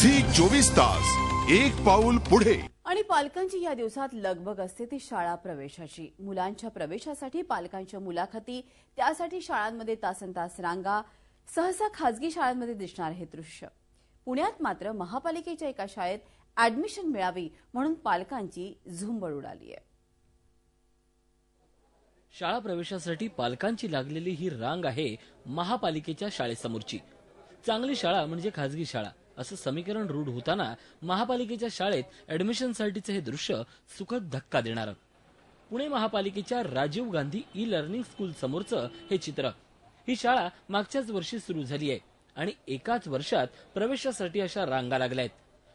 Zee 24 तास एक पाऊल पुढे। आणि पालकांची या दिवसात लगबग असते ती शाळा प्रवेशाची। मुलांच्या प्रवेशासाठी पालकांच्या मुलाखती, त्यासाठी शाळांमध्ये तासनतास रांगा, सहसा खासगी शाळांमध्ये दिसणार हे दृश्य। पुण्यात मात्र महापालिकेच्या एका शाळेत ऍडमिशन मिळावी म्हणून पालकांची झुंबड उडाली आहे। शाळा प्रवेशासाठी पालकांची लागलेली ही रांग आहे महापालिकेच्या शाळेसमोरची। चांगली शाळा म्हणजे खासगी शाळा असं समीकरण रूढ होताना महापालिकेच्या शाळेत ऍडमिशनसाठीचे हे दृश्य सुखद धक्का देणारं। पुणे महापालिकेच्या Rajiv Gandhi e learning school समोरचं हे चित्र। ही शाळा मागच्याच वर्षी सुरू झाली आहे आणि एकाच वर्षात प्रवेशासाठी अशा रांगा लागल्यात।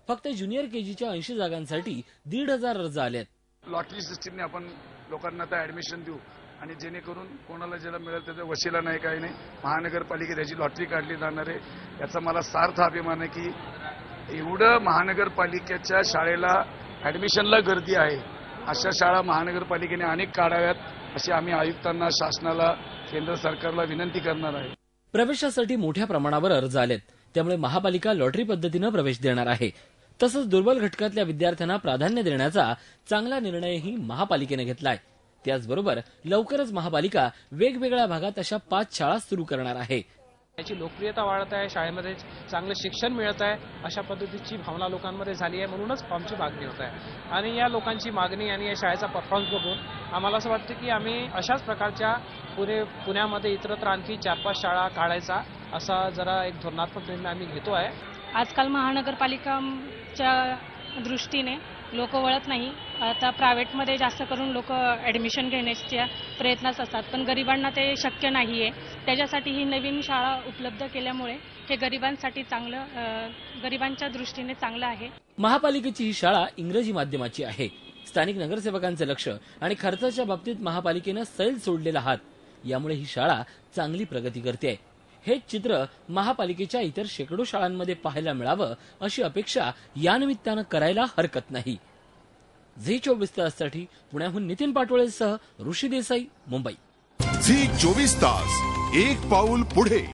फक्त ज्युनियर केजीच्या 80 जागांसाठी 1,500 अर्ज आलेत। लॉटरी सिस्टीमने आपण लोकांना आता ऍडमिशन देऊ आणि जेणेकरून कोणाला ज्याला मिळेल त्याचा वशिला नाही, काही नाही। महानगरपालिकेत याची लॉटरी काढली जाणार आहे, याचा मला सार्थ अभिमान आहे की एवढं महानगरपालिकेच्या शाळेला ऍडमिशनला गर्दी आहे। अशा शाळा महानगरपालिकेने अनेक काढाव्यात अशी आम्ही आयुक्तांना, शासनाला, केंद्र सरकारला विनंती करणार आहे। प्रवेशासाठी मोठ्या प्रमाणावर अर्ज आलेत, त्यामुळे महापालिका लॉटरी पद्धतीनं प्रवेश देणार आहे। तसंच दुर्बल घटकातल्या विद्यार्थ्यांना प्राधान्य देण्याचा चांगला निर्णयही महापालिकेने घेतलाय। त्याचबरोबर लवकरच महापालिका वेगवेगळ्या भागात अशा 5 शाळा सुरू करणार आहे। याची लोकप्रियता वाढत आहे, शाळेमध्ये चांगलं शिक्षण मिळत आहे, अशा पद्धतीची भावना लोकांमध्ये झाली आहे, म्हणूनच फॉर्मची मागणी होत आहे। आणि या लोकांची मागणी आणि या शाळेचा परफॉर्मन्स बघून आम्हाला असं वाटतं की आम्ही अशाच प्रकारच्या पुण्यामध्ये इतरत्र आणखी 4-5 शाळा काढायचा असा जरा एक धोरणात्मक निर्णय आम्ही घेतो आहे। आजकाल महानगरपालिकाच्या दृष्टीने लोक वळत नाही। आता प्रायव्हेटमध्ये जास्त करून लोक ऍडमिशन घेण्याच्या प्रयत्नात असतात, पण गरिबांना ते शक्य नाहीये। त्याच्यासाठी ही नवीन शाळा उपलब्ध केल्यामुळे हे गरिबांसाठी चांगलं, गरिबांच्या दृष्टीने चांगलं आहे। महापालिकेची ही शाळा इंग्रजी माध्यमाची आहे। स्थानिक नगरसेवकांचं लक्ष आणि खर्चाच्या बाबतीत महापालिकेनं सैल सोडलेला हात, यामुळे ही शाळा चांगली प्रगती करते। हे चित्र महापालिकेच्या इतर शेकडो शाळांमध्ये पाहायला मिळावं अशी अपेक्षा या निमित्तानं करायला हरकत नाही। झी 24 ताससाठी पुण्याहून नितीन पाटोळेसह ऋषी देसाई, मुंबई। झी 24 तास एक पाऊल पुढे।